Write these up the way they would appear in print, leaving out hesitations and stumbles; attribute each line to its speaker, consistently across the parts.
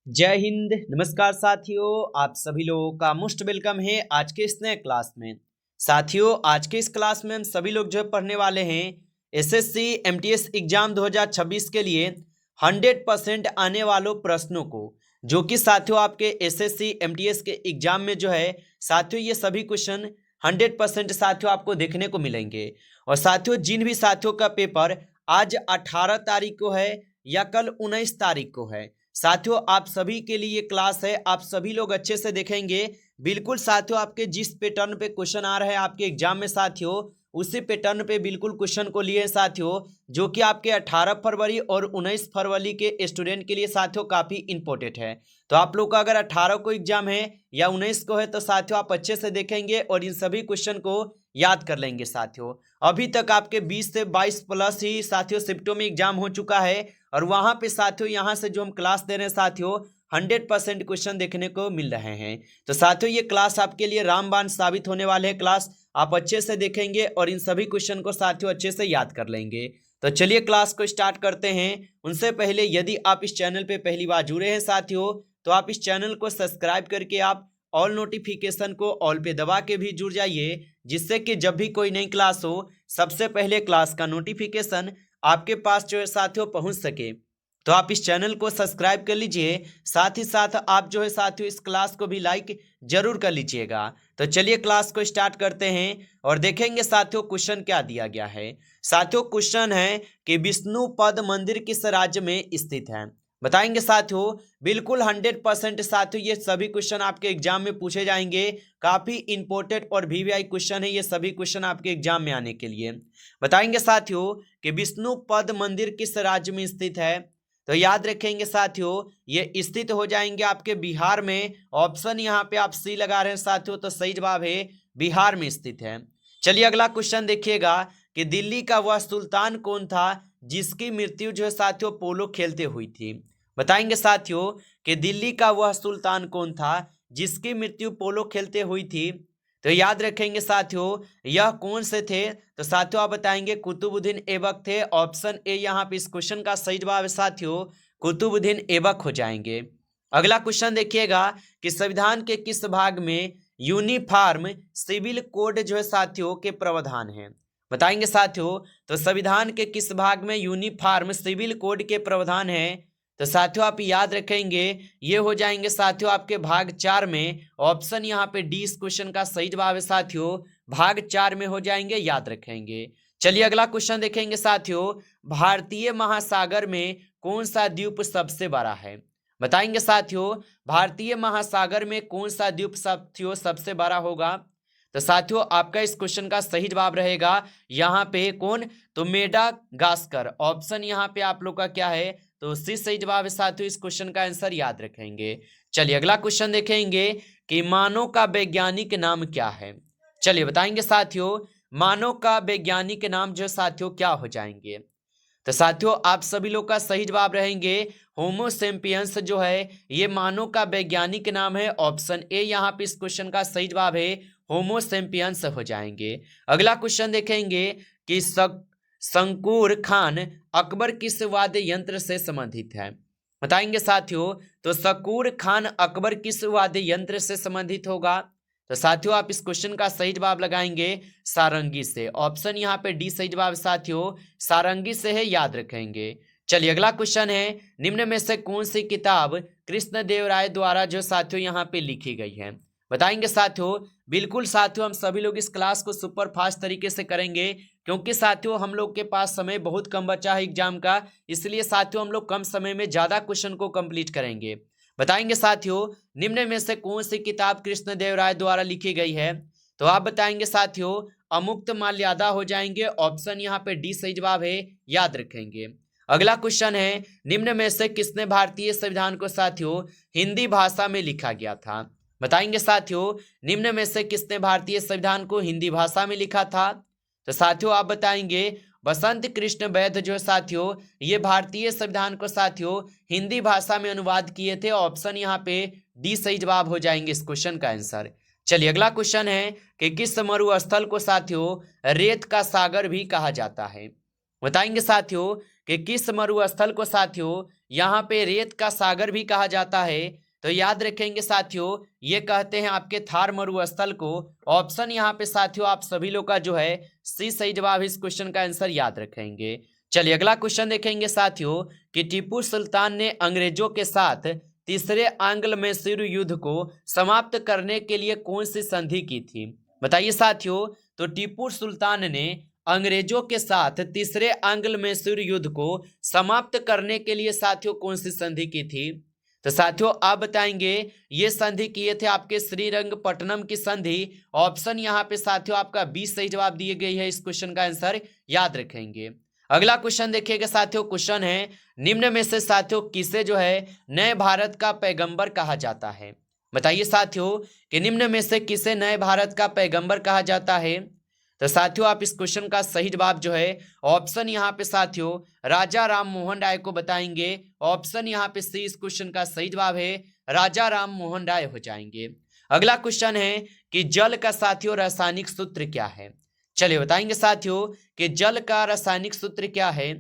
Speaker 1: जय हिंद। नमस्कार साथियों, आप सभी लोगों का मोस्ट वेलकम है आज के इस नए क्लास में। साथियों, आज के इस क्लास में हम सभी लोग जो है पढ़ने वाले हैं एसएससी एमटीएस एग्जाम 2026 के लिए 100% आने वालों प्रश्नों को, जो कि साथियों आपके एसएससी एमटीएस के एग्जाम में जो है साथियों ये सभी क्वेश्चन 100% साथियों आपको देखने को मिलेंगे। और साथियों जिन भी साथियों का पेपर आज 18 तारीख को है या कल 19 तारीख को है, साथियों आप सभी के लिए क्लास है, आप सभी लोग अच्छे से देखेंगे। बिल्कुल साथियों आपके जिस पैटर्न पे क्वेश्चन आ रहे हैं आपके एग्जाम में साथियों, उसी पैटर्न पे बिल्कुल क्वेश्चन को लिए साथियों, जो कि आपके 18 फरवरी और 19 फरवरी के स्टूडेंट के लिए साथियों काफी इंपॉर्टेंट है। तो आप लोग का अगर 18 को एग्जाम है या 19 को है तो साथियों आप अच्छे से देखेंगे और इन सभी क्वेश्चन को याद कर लेंगे। साथियों अभी तक आपके 20 से 22 प्लस ही साथियों शिफ्टों में एग्जाम हो चुका है और वहां पे साथियों यहाँ से जो हम क्लास दे रहे हैं साथियों 100% क्वेश्चन देखने को मिल रहे हैं। तो साथियों ये क्लास आपके लिए रामबाण साबित होने वाले हैं। क्लास आप अच्छे से देखेंगे और इन सभी क्वेश्चन को साथियों अच्छे से याद कर लेंगे। तो चलिए क्लास को स्टार्ट करते हैं। उनसे पहले यदि आप इस चैनल पे पहली बार जुड़े हैं साथियों, तो आप इस चैनल को सब्सक्राइब करके आप ऑल नोटिफिकेशन को ऑल पे दबा के भी जुड़ जाइए, जिससे कि जब भी कोई नई क्लास हो सबसे पहले क्लास का नोटिफिकेशन आपके पास जो है साथियों पहुंच सके। तो आप इस चैनल को सब्सक्राइब कर लीजिए, साथ ही साथ आप जो है साथियों इस क्लास को भी लाइक जरूर कर लीजिएगा। तो चलिए क्लास को स्टार्ट करते हैं और देखेंगे साथियों क्वेश्चन क्या दिया गया है। साथियों क्वेश्चन है कि विष्णुपद मंदिर किस राज्य में स्थित है। बताएंगे साथियों बिल्कुल 100% साथियों ये सभी क्वेश्चन आपके एग्जाम में पूछे जाएंगे। काफी इंपॉर्टेंट और वीवीआई क्वेश्चन है ये सभी क्वेश्चन आपके एग्जाम में आने के लिए। बताएंगे साथियों कि विष्णुपद मंदिर किस राज्य में स्थित है। तो याद रखेंगे साथियों ये स्थित हो जाएंगे आपके बिहार में। ऑप्शन यहाँ पे आप सी लगा रहे हैं साथियों, तो सही जवाब है बिहार में स्थित है। चलिए अगला क्वेश्चन देखिएगा कि दिल्ली का वह सुल्तान कौन था जिसकी मृत्यु जो है साथियों पोलो खेलते हुई थी। बताएंगे साथियों कि दिल्ली का वह सुल्तान कौन था जिसकी मृत्यु पोलो खेलते हुई थी। तो याद रखेंगे साथियों यह कौन से थे। तो साथियों आप बताएंगे कुतुबुद्दीन ऐबक थे। ऑप्शन ए यहाँ पे इस क्वेश्चन का सही जवाब है साथियों, कुतुबुद्दीन ऐबक हो जाएंगे। अगला क्वेश्चन देखिएगा कि संविधान के किस भाग में यूनिफॉर्म सिविल कोड जो है साथियों के प्रावधान है। बताएंगे साथियों तो संविधान के किस भाग में यूनिफॉर्म सिविल कोड के प्रावधान है। तो साथियों आप याद रखेंगे ये हो जाएंगे साथियों आपके भाग 4 में। ऑप्शन यहाँ पे डी इस क्वेश्चन का सही जवाब है साथियों, भाग 4 में हो जाएंगे, याद रखेंगे। चलिए अगला क्वेश्चन देखेंगे साथियों, भारतीय महासागर में कौन सा द्वीप सबसे बड़ा है। बताएंगे साथियों भारतीय महासागर में कौन सा द्वीप साथियों सबसे बड़ा होगा। तो साथियों आपका इस क्वेश्चन का सही जवाब रहेगा यहाँ पे कौन, तो मेडागास्कर। ऑप्शन यहाँ पे आप लोग का क्या है, तो सी सही जवाब है साथियों, इस क्वेश्चन का आंसर याद रखेंगे। चलिए अगला क्वेश्चन देखेंगे कि मानव का वैज्ञानिक नाम क्या है। चलिए बताएंगे साथियों मानव का वैज्ञानिक नाम जो साथियों क्या हो जाएंगे। तो साथियों आप सभी लोग का सही जवाब रहेंगे होमो सेपियंस जो है ये मानव का वैज्ञानिक नाम है। ऑप्शन ए यहाँ पे इस क्वेश्चन का सही जवाब है, होमो सेपियंस हो जाएंगे। अगला क्वेश्चन देखेंगे कि शंकूर खान अकबर किस वाद्य यंत्र से संबंधित है। बताएंगे साथियों तो शकूर खान अकबर किस वाद्य यंत्र से संबंधित होगा। तो साथियों आप इस क्वेश्चन का सही जवाब लगाएंगे सारंगी से। ऑप्शन यहाँ पे डी सही जवाब साथियों, सारंगी से है, याद रखेंगे। चलिए अगला क्वेश्चन है निम्न में से कौन सी किताब कृष्णदेवराय द्वारा जो साथियों यहाँ पे लिखी गई है। बताएंगे साथियों बिल्कुल साथियों हम सभी लोग इस क्लास को सुपर फास्ट तरीके से करेंगे, क्योंकि साथियों हम लोग के पास समय बहुत कम बचा है एग्जाम का, इसलिए साथियों हम लोग कम समय में ज्यादा क्वेश्चन को कंप्लीट करेंगे। बताएंगे साथियों निम्न में से कौन सी किताब कृष्णदेवराय द्वारा लिखी गई है। तो आप बताएंगे साथियों अमुक्त माल्यादा हो जाएंगे। ऑप्शन यहाँ पे डी सही जवाब है, याद रखेंगे। अगला क्वेश्चन है निम्न में से किसने भारतीय संविधान को साथियों हिंदी भाषा में लिखा गया था। बताएंगे साथियों निम्न में से किसने भारतीय संविधान को हिंदी भाषा में लिखा था। तो साथियों आप बताएंगे बसंत कृष्ण वैद्य जो साथियों ये भारतीय संविधान को साथियों हिंदी भाषा में अनुवाद किए थे। ऑप्शन यहाँ पे डी सही जवाब हो जाएंगे इस क्वेश्चन का आंसर। चलिए अगला क्वेश्चन है कि किस मरुस्थल को साथियों रेत का सागर भी कहा जाता है। बताएंगे साथियों कि किस मरुस्थल को साथियों यहाँ पे रेत का सागर भी कहा जाता है। तो याद रखेंगे साथियों, ये कहते हैं आपके थार मरुस्थल को। ऑप्शन यहाँ पे साथियों आप सभी लोग का जो है सी सही जवाब, इस क्वेश्चन का आंसर याद रखेंगे। चलिए अगला क्वेश्चन देखेंगे साथियों कि टीपू सुल्तान ने अंग्रेजों के साथ तीसरे आंग्ल मैसूर युद्ध को समाप्त करने के लिए कौन सी संधि की थी? बताइए साथियों, तो टीपू सुल्तान ने अंग्रेजों के साथ तीसरे आंग्ल मैसूर युद्ध को समाप्त करने के लिए साथियों कौन सी संधि की थी? तो साथियों आप बताएंगे, ये संधि किए थे आपके श्रीरंगपट्टनम की संधि। ऑप्शन यहाँ पे साथियों आपका 20 सही जवाब दिए गई है, इस क्वेश्चन का आंसर याद रखेंगे। अगला क्वेश्चन देखिएगा साथियों, क्वेश्चन है निम्न में से साथियों किसे जो है नए भारत का पैगंबर कहा जाता है? बताइए साथियों कि निम्न में से किसे नए भारत का पैगंबर कहा जाता है? तो साथियों आप इस क्वेश्चन का सही जवाब जो है ऑप्शन यहाँ पे साथियों राजा राम मोहन राय को बताएंगे। ऑप्शन यहाँ पे सी इस क्वेश्चन का सही जवाब है, राजा राम मोहन राय हो जाएंगे। अगला क्वेश्चन है कि जल का साथियों रासायनिक सूत्र क्या है? चलिए बताएंगे साथियों कि जल का रासायनिक सूत्र क्या है।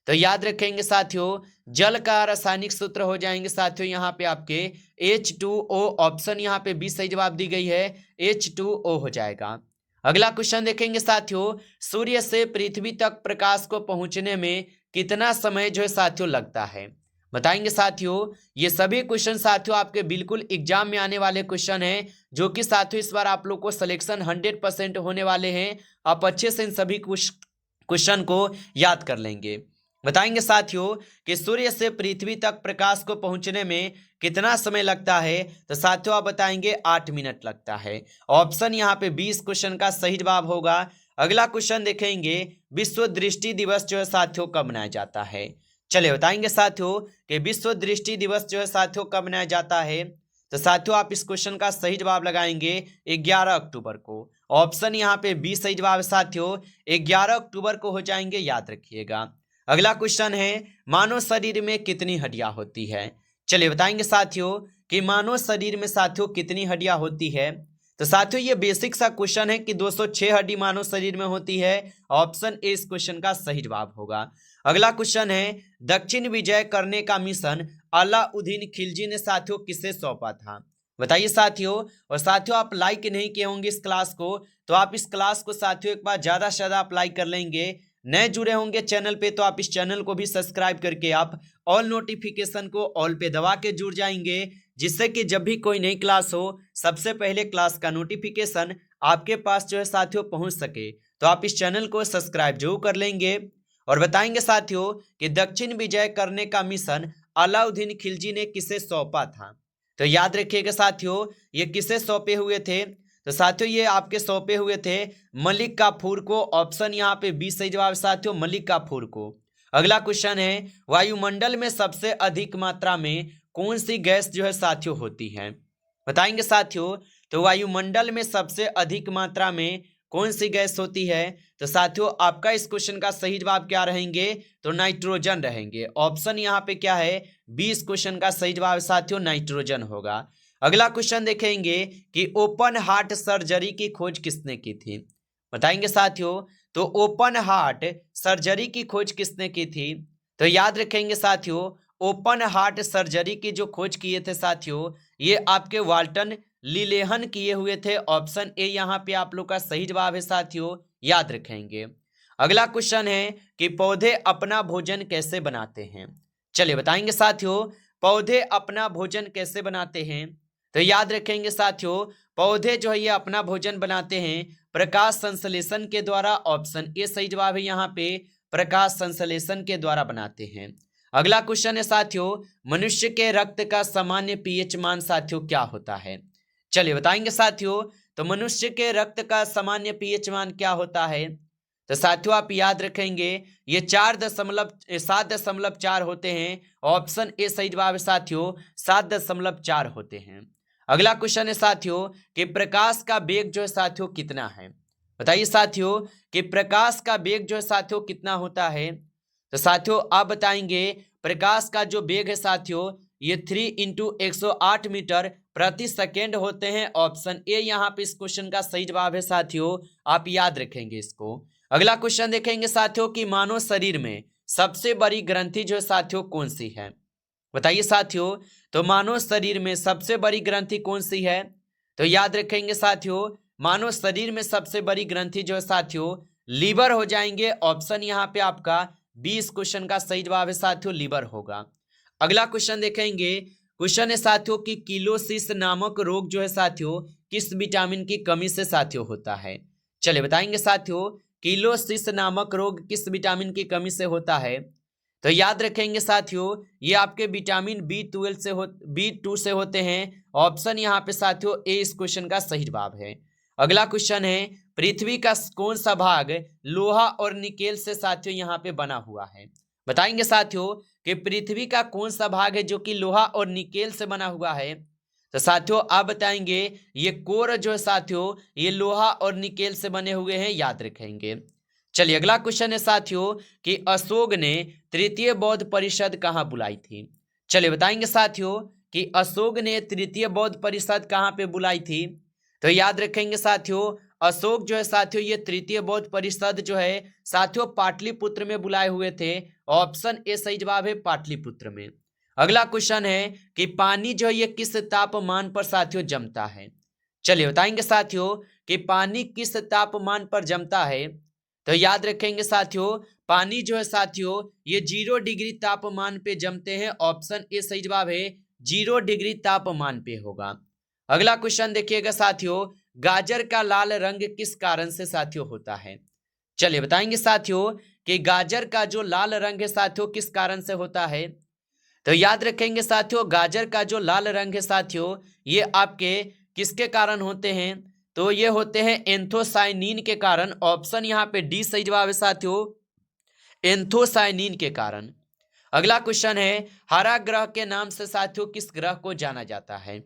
Speaker 1: तो याद रखेंगे साथियों, जल का रासायनिक सूत्र हो जाएंगे साथियों यहाँ पे आपके H2O। ऑप्शन यहाँ पे 20 सही जवाब दी गई है, H2O हो जाएगा। अगला क्वेश्चन देखेंगे साथियों, सूर्य से पृथ्वी तक प्रकाश को पहुंचने में कितना समय जो है साथियों लगता है? बताएंगे साथियों, ये सभी क्वेश्चन साथियों आपके बिल्कुल एग्जाम में आने वाले क्वेश्चन हैं, जो कि साथियों इस बार आप लोग को सिलेक्शन 100% होने वाले हैं। आप अच्छे से इन सभी क्वेश्चन को याद कर लेंगे। बताएंगे साथियों कि सूर्य से पृथ्वी तक प्रकाश को पहुंचने में कितना समय लगता है? तो साथियों आप बताएंगे 8 मिनट लगता है। ऑप्शन यहाँ पे 20 क्वेश्चन का सही जवाब होगा। अगला क्वेश्चन देखेंगे, विश्व दृष्टि दिवस जो है साथियों कब मनाया जाता है? चलिए बताएंगे साथियों कि विश्व दृष्टि दिवस जो है साथियों कब मनाया जाता है। तो साथियों आप इस क्वेश्चन का सही जवाब लगाएंगे 11 अक्टूबर को। ऑप्शन यहाँ पे 20 सही जवाब है साथियों, 11 अक्टूबर को हो जाएंगे, याद रखिएगा। अगला क्वेश्चन है मानव शरीर में कितनी हड्डियां होती है? चलिए बताएंगे साथियों कि मानव शरीर में साथियों कितनी हड्डियां होती है। तो साथियों ये बेसिक सा क्वेश्चन है कि 206 हड्डी मानव शरीर में होती है। ऑप्शन ए इस क्वेश्चन का सही जवाब होगा। अगला क्वेश्चन है दक्षिण विजय करने का मिशन अलाउद्दीन खिलजी ने साथियों किसे सौंपा था? बताइए साथियों। और साथियों आप लाइक नहीं किए होंगे इस क्लास को, तो आप इस क्लास को साथियों एक बार ज्यादा से ज्यादा अप्लाई कर लेंगे। नए जुड़े होंगे चैनल पे तो आप इस चैनल को भी सब्सक्राइब करके आप ऑल नोटिफिकेशन को ऑल पे दबा के जुड़ जाएंगे, जिससे कि जब भी कोई नई क्लास हो सबसे पहले क्लास का नोटिफिकेशन आपके पास जो है साथियों पहुंच सके। तो आप इस चैनल को सब्सक्राइब जरूर कर लेंगे। और बताएंगे साथियों कि दक्षिण विजय करने का मिशन अलाउद्दीन खिलजी ने किसे सौंपा था? तो याद रखिएगा साथियों ये किसे सौंपे हुए थे। तो साथियों ये आपके सौंपे हुए थे मलिक काफूर को। ऑप्शन यहाँ पे 20 सही जवाब साथियों, मलिक काफूर को। अगला क्वेश्चन है वायुमंडल में सबसे अधिक मात्रा में कौन सी गैस जो है साथियों होती है? बताएंगे साथियों, तो वायुमंडल में सबसे अधिक मात्रा में कौन सी गैस होती है? तो साथियों आपका इस क्वेश्चन का सही जवाब क्या रहेंगे? तो नाइट्रोजन रहेंगे। ऑप्शन यहाँ पे क्या है 20 क्वेश्चन का सही जवाब साथियों नाइट्रोजन होगा। अगला क्वेश्चन देखेंगे कि ओपन हार्ट सर्जरी की खोज किसने की थी? बताएंगे साथियों, तो ओपन हार्ट सर्जरी की खोज किसने की थी? तो याद रखेंगे साथियों ओपन हार्ट सर्जरी की जो खोज किए थे साथियों ये आपके वाल्टन लीलेहन किए हुए थे। ऑप्शन ए यहाँ पे आप लोग का सही जवाब है साथियों, याद रखेंगे। अगला क्वेश्चन है कि पौधे अपना भोजन कैसे बनाते हैं? चलिए बताएंगे साथियों पौधे अपना भोजन कैसे बनाते हैं। तो याद रखेंगे साथियों पौधे जो है ये अपना भोजन बनाते हैं प्रकाश संश्लेषण के द्वारा। ऑप्शन ए सही जवाब है यहाँ पे, प्रकाश संश्लेषण के द्वारा बनाते हैं। अगला क्वेश्चन है साथियों मनुष्य के रक्त का सामान्य पीएच मान साथियों क्या होता है? चलिए बताएंगे साथियों, तो मनुष्य के रक्त का सामान्य पीएच मान क्या होता है? तो साथियों आप याद रखेंगे ये 7.4 होते हैं। ऑप्शन ए सही जवाब है साथियों, 7.4 होते हैं। अगला क्वेश्चन है साथियों कि प्रकाश का वेग जो है साथियों कितना है? बताइए साथियों कि प्रकाश का वेग जो है साथियों कितना होता है? तो साथियों आप बताएंगे प्रकाश का जो वेग है साथियों ये 3 × 108 मीटर प्रति सेकेंड होते हैं। ऑप्शन ए यहाँ पे इस क्वेश्चन का सही जवाब है साथियों, आप याद रखेंगे इसको। अगला क्वेश्चन देखेंगे साथियों कि मानव शरीर में सबसे बड़ी ग्रंथि जो है साथियों कौन सी है? बताइए साथियों, तो मानव शरीर में सबसे बड़ी ग्रंथि कौन सी है? तो याद रखेंगे साथियों, मानव शरीर में सबसे बड़ी ग्रंथि जो है साथियों लीवर हो जाएंगे। ऑप्शन यहाँ पे आपका 20 क्वेश्चन का सही जवाब है साथियों, लीवर होगा। अगला क्वेश्चन देखेंगे, क्वेश्चन है साथियों कि किलोसिस नामक रोग जो है साथियों किस विटामिन की कमी से साथियों होता है? चलिए बताएंगे साथियों, किलोसिस नामक रोग किस विटामिन की कमी से होता है? तो याद रखेंगे साथियों, ये आपके विटामिन B2 से होते हैं। ऑप्शन यहाँ पे साथियों ए इस क्वेश्चन का सही जवाब है। अगला क्वेश्चन है, पृथ्वी का कौन सा भाग लोहा और निकेल से साथियों यहाँ पे बना हुआ है? बताएंगे साथियों कि पृथ्वी का कौन सा भाग है जो कि लोहा और निकेल से बना हुआ है? तो साथियों आप बताएंगे ये कोर जो है साथियों ये लोहा और निकेल से बने हुए हैं, याद रखेंगे। चलिए अगला क्वेश्चन है साथियों कि अशोक ने तृतीय बौद्ध परिषद कहाँ बुलाई थी? चलिए बताएंगे साथियों कि अशोक ने तृतीय बौद्ध परिषद कहाँ पे बुलाई थी? तो याद रखेंगे साथियों, अशोक जो है साथियों ये तृतीय बौद्ध परिषद जो है साथियों पाटलिपुत्र में बुलाए हुए थे। ऑप्शन ए सही जवाब है, पाटलिपुत्र में। अगला क्वेश्चन है कि पानी जो है ये किस तापमान पर साथियों जमता है? चलिए बताएंगे साथियों कि पानी किस तापमान पर जमता है? तो याद रखेंगे साथियों, पानी जो है साथियों ये 0 डिग्री तापमान पे जमते हैं। ऑप्शन ए सही जवाब है, 0 डिग्री तापमान पे होगा। अगला क्वेश्चन देखिएगा साथियों, गाजर का लाल रंग किस कारण से साथियों होता है? चलिए बताएंगे साथियों कि गाजर का जो लाल रंग है साथियों किस कारण से होता है? तो याद रखेंगे साथियों, गाजर का जो लाल रंग है साथियों ये आपके किसके कारण होते हैं? तो ये होते हैं एंथोसाइनिन के कारण। ऑप्शन यहाँ पे डी सही जवाब है साथियों, एंथोसाइनिन के कारण। अगला क्वेश्चन है, हरा ग्रह के नाम से साथियों किस ग्रह को जाना जाता है?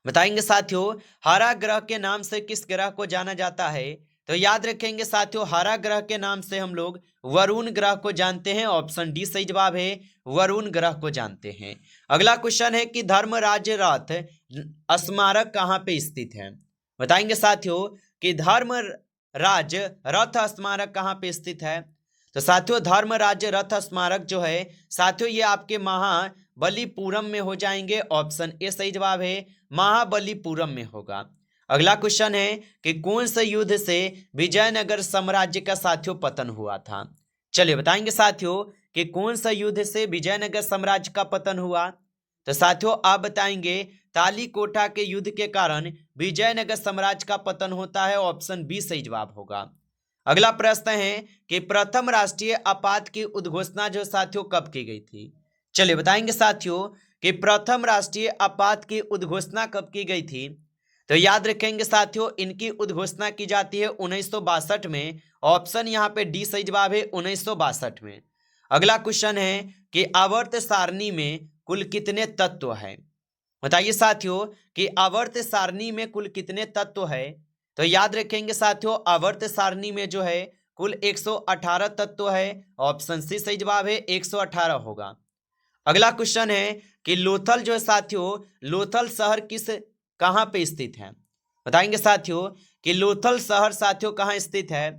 Speaker 1: बताएंगे साथियों, हरा ग्रह के नाम से किस ग्रह को जाना जाता है? तो याद रखेंगे साथियों, हरा ग्रह के नाम से हम लोग वरुण ग्रह को जानते हैं। ऑप्शन डी सही जवाब है, वरुण ग्रह को जानते हैं। अगला क्वेश्चन है कि धर्मराज रथ स्मारक कहाँ पे स्थित है? बताएंगे साथियों कि धर्मराज रथ स्मारक कहाँ पे स्थित है? तो साथियों धर्मराज रथ स्मारक जो है साथियों ये आपके महाबलीपुरम में हो जाएंगे। ऑप्शन ए सही जवाब है, महाबलीपुरम में होगा। अगला क्वेश्चन है कि कौन से युद्ध से विजयनगर साम्राज्य का साथियों पतन हुआ था? चलिए बताएंगे साथियों कि कौन सा युद्ध से विजयनगर साम्राज्य का पतन हुआ? तो साथियों आप बताएंगे तालीकोटा के युद्ध के कारण विजयनगर साम्राज्य का पतन होता है। ऑप्शन बी सही जवाब होगा। अगला प्रश्न है कि प्रथम राष्ट्रीय आपात की उद्घोषणा जो साथियों कब की गई थी? चलिए बताएंगे साथियों कि प्रथम राष्ट्रीय आपात की उद्घोषणा कब की गई थी? तो याद रखेंगे साथियों इनकी उद्घोषणा की जाती है 1962 में। ऑप्शन यहाँ पे डी सही जवाब है, 1962 में। अगला क्वेश्चन है कि आवर्त सारणी में कुल कितने तत्व हैं? बताइए साथियों कि आवर्त सारणी में कुल कितने तत्व है? तो याद रखेंगे साथियों आवर्त सारणी में जो है कुल 118 तत्व है। ऑप्शन सी सही जवाब है, 118 होगा। अगला क्वेश्चन है कि लोथल जो है साथियों लोथल शहर कहाँ पे स्थित है? बताएंगे साथियों कि लोथल शहर साथियों कहाँ स्थित है?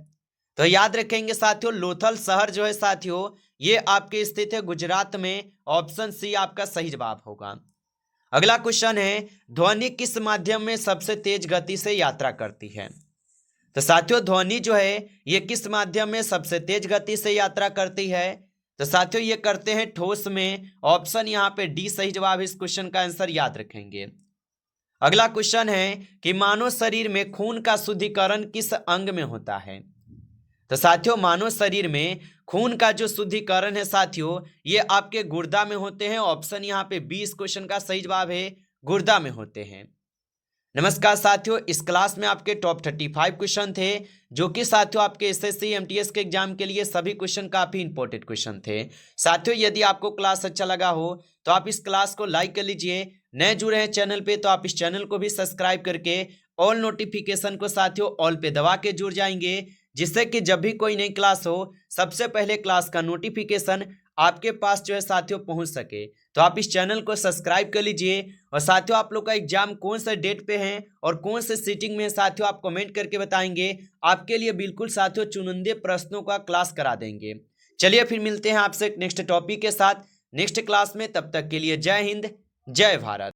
Speaker 1: तो याद रखेंगे साथियों लोथल शहर जो है साथियों ये आपके स्थित है गुजरात में। ऑप्शन सी आपका सही जवाब होगा। अगला क्वेश्चन है ध्वनि किस माध्यम में सबसे तेज गति से यात्रा करती है? तो साथियों ध्वनि जो है ये किस माध्यम में सबसे तेज गति से यात्रा करती है? तो साथियों ये करते हैं ठोस में। ऑप्शन यहाँ पे डी सही जवाब है, इस क्वेश्चन का आंसर याद रखेंगे। अगला क्वेश्चन है कि मानव शरीर में खून का शुद्धिकरण किस अंग में होता है? तो साथियों मानव शरीर में खून का जो शुद्धिकरण है साथियों ये आपके गुर्दा में होते हैं। ऑप्शन यहाँ पे 20 क्वेश्चन का सही जवाब है, गुर्दा में होते हैं। नमस्कार साथियों, इस क्लास में आपके टॉप 35 क्वेश्चन थे जो कि साथियों आपके एसएससी एमटीएस के एग्जाम के लिए सभी क्वेश्चन काफी इंपॉर्टेंट क्वेश्चन थे। साथियों यदि आपको क्लास अच्छा लगा हो तो आप इस क्लास को लाइक कर लीजिए। नए जुड़े हैं चैनल पे तो आप इस चैनल को भी सब्सक्राइब करके ऑल नोटिफिकेशन को साथियों ऑल पे दबा के जुड़ जाएंगे, जिससे कि जब भी कोई नई क्लास हो सबसे पहले क्लास का नोटिफिकेशन आपके पास जो है साथियों पहुंच सके। तो आप इस चैनल को सब्सक्राइब कर लीजिए। और साथियों आप लोग का एग्जाम कौन सा डेट पे है और कौन से सीटिंग में है साथियों आप कमेंट करके बताएंगे। आपके लिए बिल्कुल साथियों चुनिंदे प्रश्नों का क्लास करा देंगे। चलिए फिर मिलते हैं आपसे नेक्स्ट टॉपिक के साथ नेक्स्ट क्लास में। तब तक के लिए जय हिंद, जय भारत।